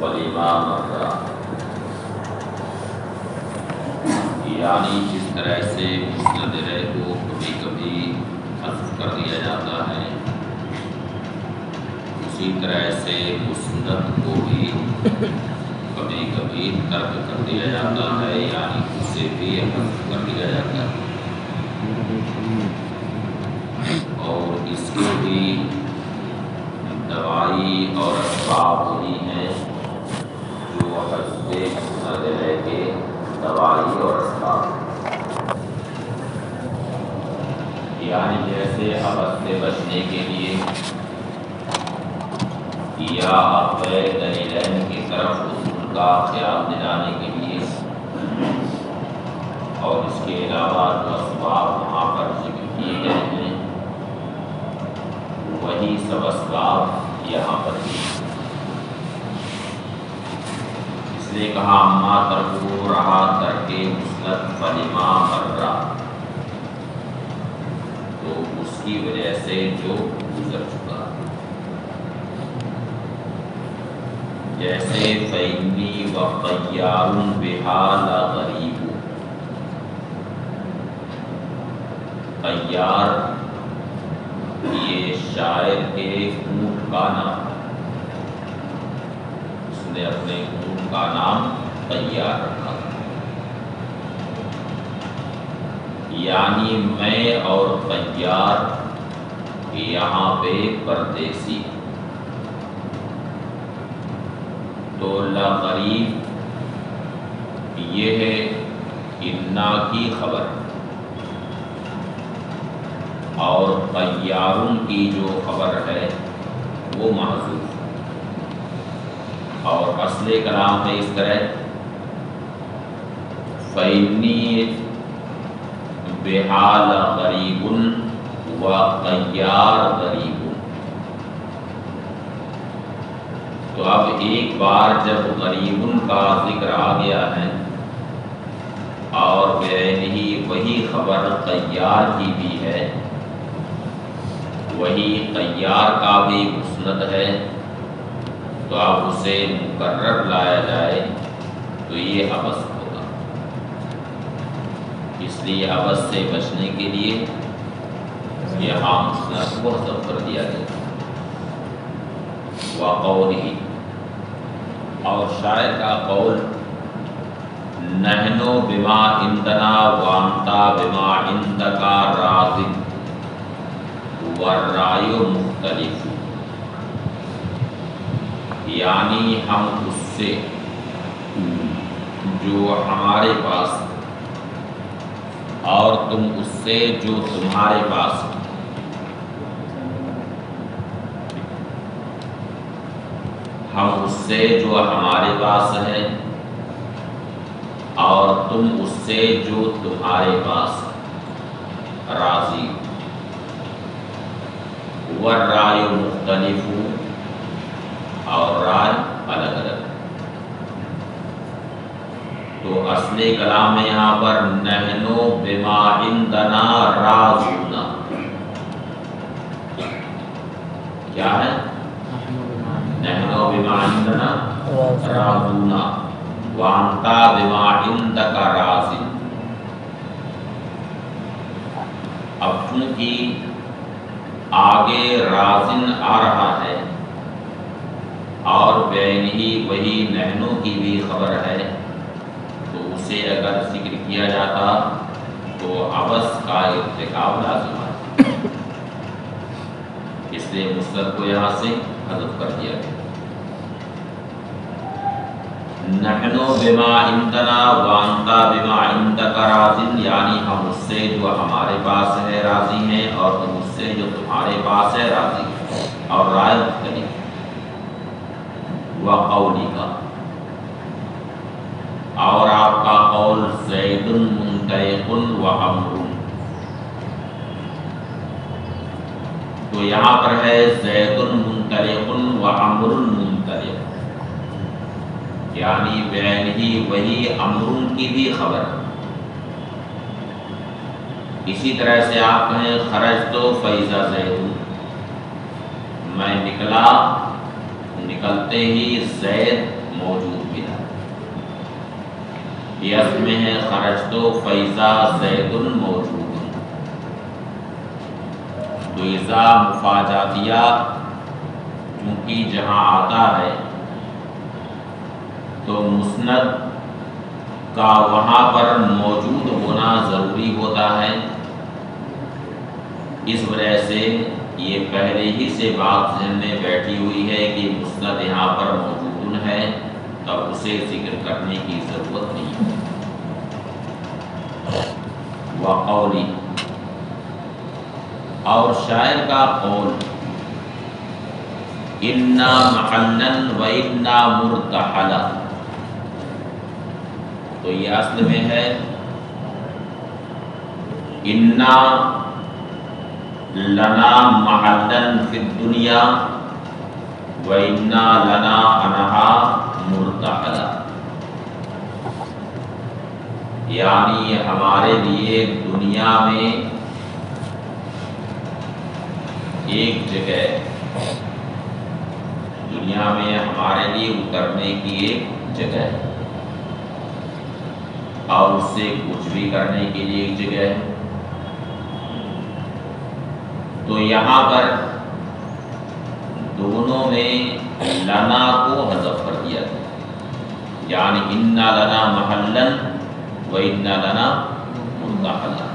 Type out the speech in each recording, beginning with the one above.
فلما مر، یعنی جس طرح سے مسند رہ کو کبھی کبھی حذف کر دیا جاتا ہے، اسی طرح سے مسند کو بھی کبھی کبھی ترک کر دیا جاتا ہے، یعنی اسے بھی حذف کر دیا جاتا ہے، اور اس کے بھی دوائی اور اسباب وہی ہیں جو حذف مسند رہ کے دوائی اور اسباب، یعنی جیسے حبس سے بچنے کے لیے یا غیر دلیلین کی طرف اصول کا خیال دلانے کے لیے، اور اس کے علاوہ جو اسباب وہاں پر ذکر کیے گئے ہیں وہی سب اسباب یہاں پر بھی، اس لیے کہا اما ترکو رہا ترک مسند فلما مرہ، تو اس کی وجہ سے جو گزر چکا، جیسے فإنی وطیار بہا لغریب، طیار یہ شاعر کے اونٹ کا نام، اس نے اپنے اونٹ کا نام طیار رکھا، یعنی میں اور طیار یہاں پہ پردیسی، تو لغریب یہ ہے انا کی خبر، اور طیارون کی جو خبر ہے وہ محذوف، اور اصل کلام ہے اس طرح فإنی بہا لغریب و طیار غریب، تو اب ایک بار جب غریبن کا ذکر آ گیا ہے اور ہی وہی خبر طیار کی بھی ہے، وہی طیار کا بھی مسند ہے، تو اب اسے مکرر لایا جائے تو یہ حبس ہوگا، اس لیے حبس سے بچنے کے لیے یہاں مسند کو حذف کر دیا گیا۔ وقولہ، اور شاعر کا قول نحن بما عندنا وانت بما عندک راض والرأی مختلف، یعنی ہم اس سے جو ہمارے پاس اور تم اس سے جو تمہارے پاس، ہم اس سے جو ہمارے پاس ہے اور تم اس سے جو تمہارے پاس راضی، والرائے مختلف، اور رائے الگ الگ، تو اصل کلام میں یہاں پر نحن بما عندنا راضون، کیا ہے؟ نحن بما عندنا راضون وانت بما عندک راض، اب چونکہ آگے راضن آ رہا ہے اور بین ہی وہی نحنو کی بھی خبر ہے، تو اسے اگر ذکر کیا جاتا تو عبث کا ارتکاب لازم ہے، اس لیے مسند کو یہاں سے حذف کر دیا گیا۔ نحن بما عندنا وانت بما عندک راض، یعنی ہم اس سے جو ہمارے پاس ہے راضی ہیں اور تم اس سے جو تمہارے پاس ہے راضی ہیں، اور رائے مختلف۔ وقولی کا، اور آپ کا قول زید منطلق و عمر، تو یہاں پر ہے زید منطلق و عمر منطلق، یعنی بین ہی وہی عمر کی بھی خبر، اسی طرح سے آپ کہیں خرجت فیضا زید، میں نکلا، نکلتے ہی زید موجود ملا۔ یہ اصل میں ہے خرجت فیضا زید موجود، تو اذا مفاجاتیہ چونکہ جہاں آتا ہے تو مسند کا وہاں پر موجود ہونا ضروری ہوتا ہے، اس وجہ سے یہ پہلے ہی سے بات ذہن میں بیٹھی ہوئی ہے کہ مسند یہاں پر موجود ہے، تب اسے ذکر کرنے کی ضرورت نہیں ہے۔ وقولی، اور شاعر کا قول، انا محلا و انا مرتحلا، تو یہ اصل میں ہے انا لنا محلا فی الدنیا و انا لنا عنہا مرتحلا، یعنی ہمارے لیے دنیا میں ایک جگہ، دنیا میں ہمارے لیے اترنے کی ایک جگہ ہے، اور اس سے کچھ بھی کرنے کے لیے ایک جگہ ہے۔ تو یہاں پر دونوں میں لنا کو حذف کر دیا گیا، یعنی انا لنا محلا و انا لنا مرتحلا،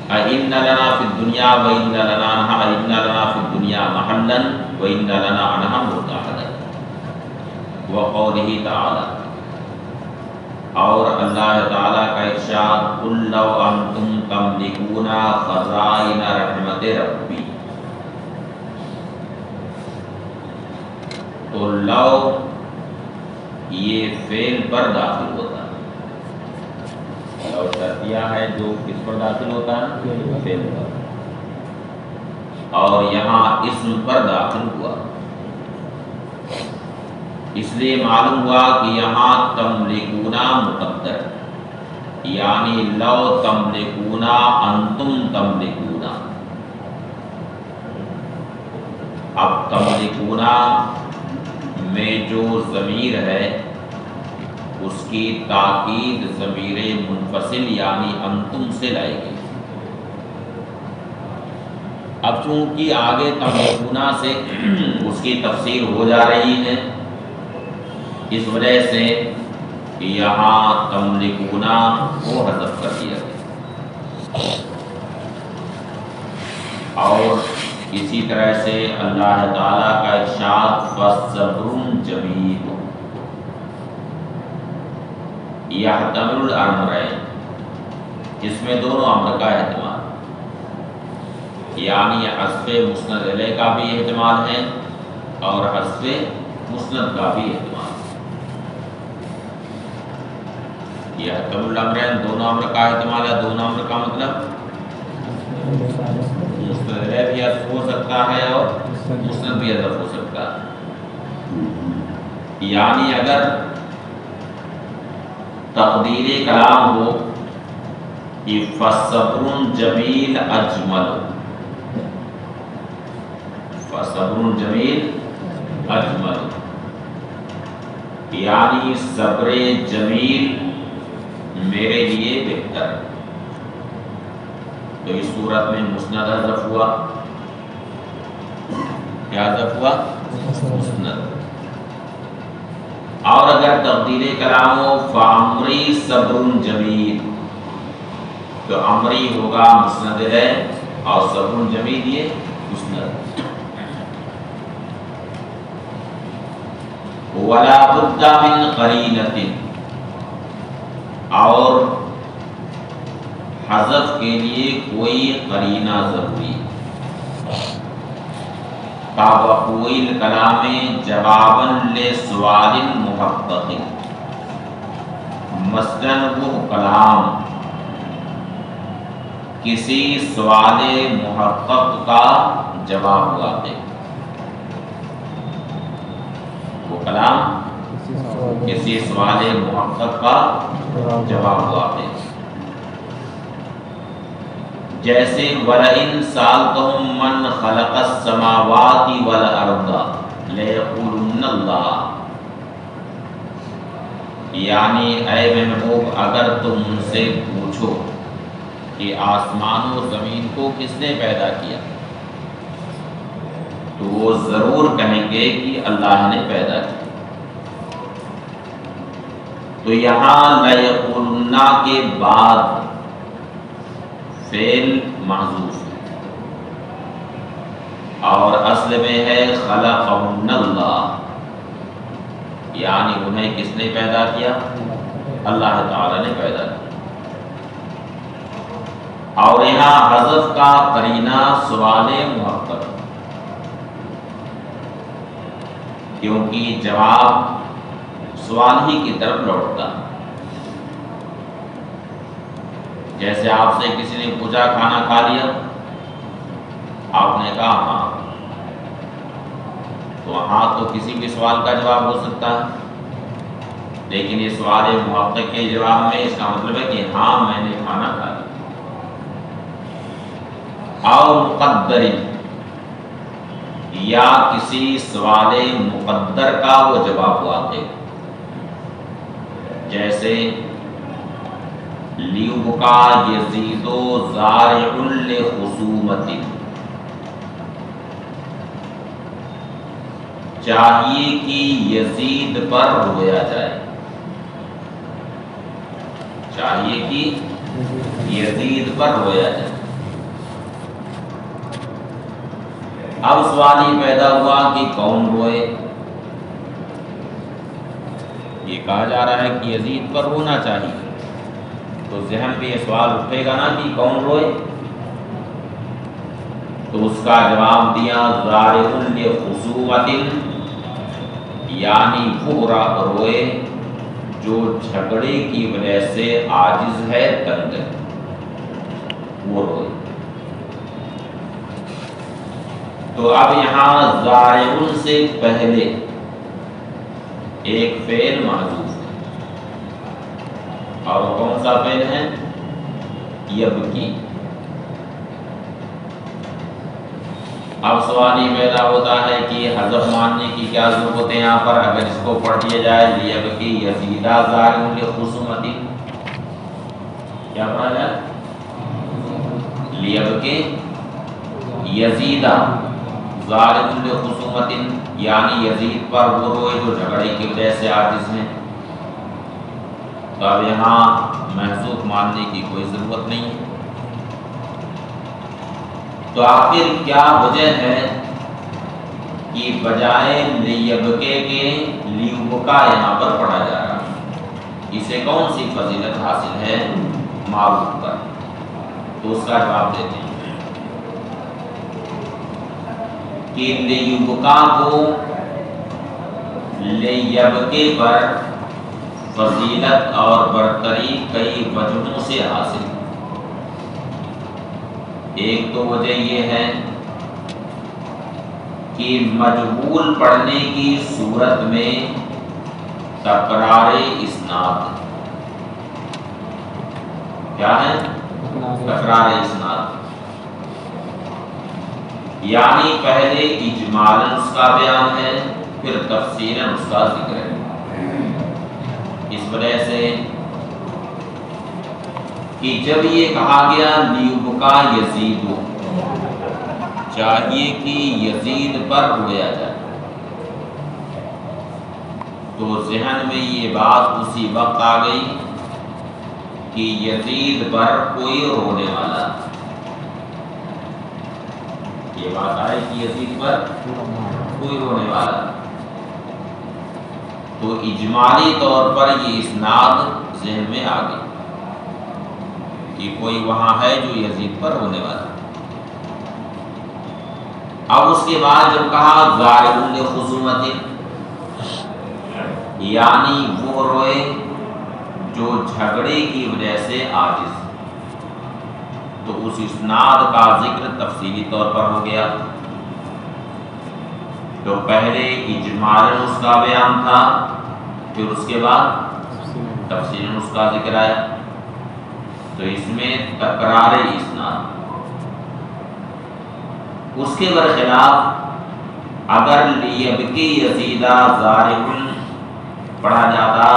اِنَّ لَنَا فِي الدُّنْيَا وَإِنَّ لَنَا عَنْهَا، اِنَّ لَنَا فِي الدُّنْيَا مَحَلًّا وَإِنَّ لَنَا عَنْهَا مُرْتَحَلًا۔ وَقَوْلِهِ تَعَالَى، اور اللہ تعالیٰ کا ارشاد، قُلْ لَوْ أَنْتُمْ تَمْلِكُونَ خَزَائِنَ رَحْمَتِ رَبِّي، تو لو یہ فعل پر داخل ہوتا ہے، لو شرطیہ ہے جو کس پر داخل ہوتا ہے؟ فعل پر، اور یہاں اسم پر داخل ہوا، اس لیے معلوم ہوا کہ یہاں تملکونا مقدر، یعنی لو تملکونا انتم تملکونا، اب تملکونا میں جو ضمیر ہے اس کی تاکید ضمیر منفصل یعنی انتم سے لائے گی۔ اب چونکہ آگے تملکونا سے اس کی تفسیر ہو جا رہی ہے، اس وجہ سے یہاں تملکونا کو حذف کر دیا گیا، اور اسی طرح سے اللہ تعالیٰ کا ارشاد فَصَبْرٌ جَمِيلٌ یحتمل الامرین، اس میں دونوں امر کا احتمال، یعنی حذف مسند الیہ کا بھی احتمال ہے اور حذف مسند کا بھی احتمال ہے۔ یحتمل الامرین دونوں امر کا احتمال ہے، دونوں امر کا مطلب مسند الیہ بھی حذف ہو سکتا ہے اور مسند بھی حذف ہو سکتا ہے، یعنی اگر تقدیر کلام ہو کہ فَصَبْرٌ جَمِيلٌ أَجْمَلُ، فَصَبْرٌ جَمِيلٌ أَجْمَلُ، یعنی صبر جمیل میرے لیے بہتر، تو اس صورت میں مسند حذف ہوا، کیا حذف ہوا؟ مسند۔ اور اگر تقدیر کلام ہو فَعَمْرِي صَبْرٌ جَمِيلٌ، تو امری ہوگا مسند ہے اور صبر جمیل یہ مسند۔ وَلَا بُدَّ مِنْ قَرِينَةٍ، اور حذف کے لیے کوئی قرینہ ضروری، كَوَقُوعِ الْكَلَامِ جَوَابًا لِسُؤَالٍ مُحَقَّقٍ، مثلاً وہ کلام کسی سوال محقق کا جواب ہوا ہے، وہ کلام کسی سوال محقق کا جواب ہوا ہے، جیسے وَلَئِن سَأَلْتَهُم مَّنْ خَلَقَ السَّمَاوَاتِ وَالْأَرْضَ لیقولن اللہ، یعنی اے محبوب اگر تم ان سے پوچھو کہ آسمان و زمین کو کس نے پیدا کیا، تو وہ ضرور کہیں گے کہ اللہ نے پیدا کیا۔ تو یہاں لیقولن کے بعد فعل محذوف ہے اور اصل میں ہے خلقہن اللہ، یعنی انہیں کس نے پیدا کیا؟ اللہ تعالی نے پیدا کیا۔ اور یہاں حذف کا قرینہ سوال محقق، کیونکہ جواب سوال ہی کی طرف لوٹتا ہے۔ جیسے آپ سے کسی نے پوچھا کھانا کھا لیا، آپ نے کہا ہاں، تو ہاں تو کسی بھی سوال کا جواب ہو سکتا ہے، لیکن یہ سوال محقق کے جواب میں اس کا مطلب ہے کہ ہاں میں نے کھانا کھا لیا۔ اور مقدر، یا کسی سوال مقدر کا وہ جواب واقع، جیسے لیبقا یزید زارع لخصومت، چاہیے کہ یزید پر رویا جائے، چاہیے کہ یزید پر رویا جائے۔ اب سوال یہ پیدا ہوا کہ کون روئے؟ یہ کہا جا رہا ہے کہ یزید پر رونا چاہیے، تو ذہن پہ یہ سوال اٹھے گا نا کہ کون روئے؟ تو اس کا جواب دیا زارع لخصومت، یعنی وہ روئے جو جھگڑے کی وجہ سے عاجز ہے، تنگ ہے، وہ روئے۔ تو اب یہاں زارع سے پہلے ایک فعل محذوف ہے، اور کون سا فعل ہے؟ یبکی۔ اب سوال یہ پیدا ہوتا ہے کہ حذف ماننے کی کیا ضرورت ہے یہاں پر؟ اگر اس کو پڑھ دیا جائے لیبکی یزیدہ زارع لخصومت، کیا پڑھا جائے؟ لیبکی یزیدہ زارع لخصومت، یعنی یزید پر وہ روئے جو جھگڑے کی وجہ سے عاجز ہیں۔ تو اب یہاں محذوف ماننے کی کوئی ضرورت نہیں ہے۔ تو آخر کیا وجہ ہے کہ بجائے لیبکے کے لیبکا یہاں پر پڑھا جا رہا ہے؟ اسے کون سی فضیلت حاصل ہے معروف پر؟ تو اس کا جواب دیتے ہیں کہ لیبکا کو لیبکے پر فضیلت اور برتری کئی وجہوں سے حاصل ہے۔ ایک تو وجہ یہ ہے کہ مجہول پڑھنے کی صورت میں تکرار اسناد، کیا ہے؟ تکرار اسناد، یعنی پہلے اجمالاً اس کا بیان ہے، پھر تفصیلاً اس کا ذکر ہے۔ اس وجہ سے کہ جب یہ کہا گیا لیبکا یزید، چاہیے کہ یزید پر رویا جائے، تو ذہن میں یہ بات اسی وقت آ گئی کہ یزید پر کوئی رونے والا، یہ بات آئی کہ یزید پر کوئی رونے والا، تو اجمالی طور پر یہ اسناد ذہن میں آ گئی کہ کوئی وہاں ہے جو یزید پر رونے والا۔ اب اس کے بعد جب کہا زارع لخصومت، یعنی وہ روئے جو جھگڑے کی وجہ سے عاجز، تو اس اسناد کا ذکر تفصیلی طور پر ہو گیا۔ تو پہلے اجمالاً اس کا بیان تھا، پھر اس کے بعد تفصیلاً اس کا ذکر آیا، تو اس میں تکرار اسناد۔ اس کے برخلاف اگر لیبکی یزیدہ زارعن پڑھا جاتا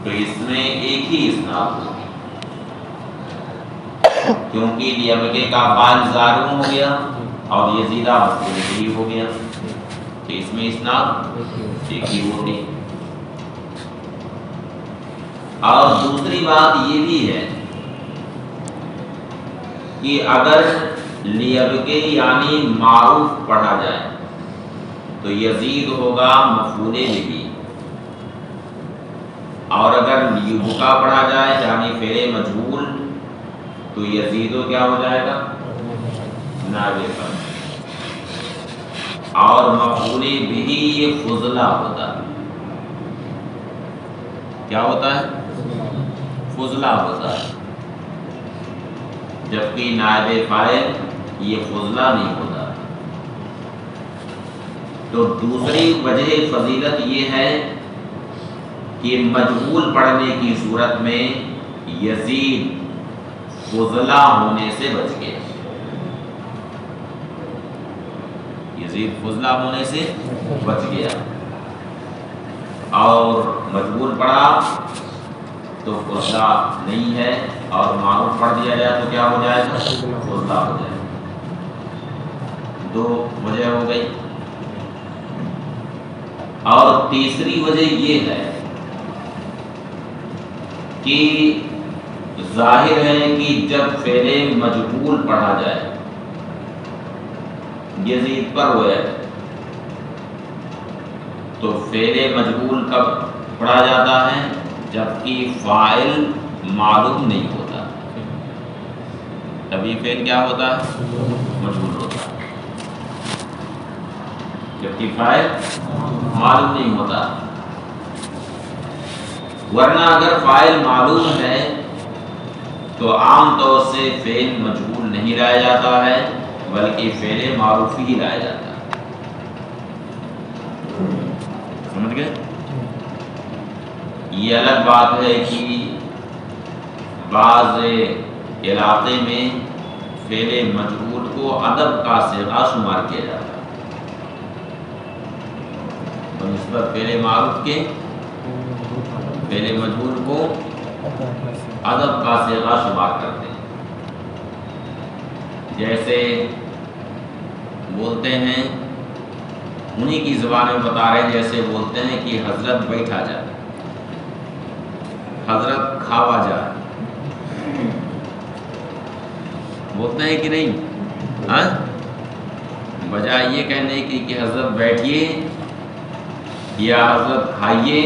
تو اس میں ایک ہی اسناد ہوگی، کیونکہ لیبکے کا فاعل زارعن ہو گیا اور یزیدہ مفعول بھی ہو گیا، تو اس میں اسناد ایک ہی ہوگی۔ اور دوسری بات یہ بھی ہے کہ اگر لیبکے یعنی معروف پڑھا جائے تو یزید ہوگا مفعول بھی، اور اگر لیبکا پڑھا جائے یعنی فعل مجہول تو یزید کیا ہو جائے گا؟ نائب فاعل۔ اور مفعول بھی یہ فضلہ ہوتا ہے، کیا ہوتا ہے؟ فضلہ ہوتا ہے، جبکہ نائب فاعل یہ فضلہ نہیں ہوتا۔ تو دوسری وجہ فضیلت یہ ہے کہ مجہول پڑھنے کی صورت میں یزید فضلہ ہونے سے بچ گیا، یزید فضلہ ہونے سے بچ گیا، اور مجہول پڑھا تو فضلہ نہیں ہے، اور معروف پڑھ دیا جائے تو کیا ہو جائے گا؟ فضلہ ہو جائے گا۔ دو وجہ ہو گئی۔ اور تیسری وجہ یہ ہے کہ ظاہر ہے کہ جب فعل مجہول پڑھا جائے یزید پر ہو جائے تو فعل مجہول کب پڑھا جاتا ہے؟ جبکہ فاعل معلوم نہیں ہوتا، تبھی فعل کیا ہوتا ہے؟ مجہول ہوتا ہے، جبکہ فاعل معلوم نہیں ہوتا۔ ورنہ اگر فاعل معلوم ہے تو عام طور سے فعل مجہول نہیں لایا جاتا ہے، بلکہ فعل معروف ہی لایا جاتا ہے۔ سمجھ گئے؟ یہ الگ بات ہے کہ بعض علاقے میں فعل مجہول کو ادب کا صیغہ شمار کیا جاتا ہے، بنسبت فعل معروف کے فعل مجہول کو ادب کا صیغہ شمار کرتے ہیں۔ جیسے بولتے ہیں، انہی کی زبان میں بتا رہے ہیں، جیسے بولتے ہیں کہ حضرت بیٹھا جائے، حضرت کھاوا جائے، بولتے ہیں کہ نہیں؟ ہاں، بجائے یہ کہنے کی کہ حضرت بیٹھیے یا حضرت کھائیے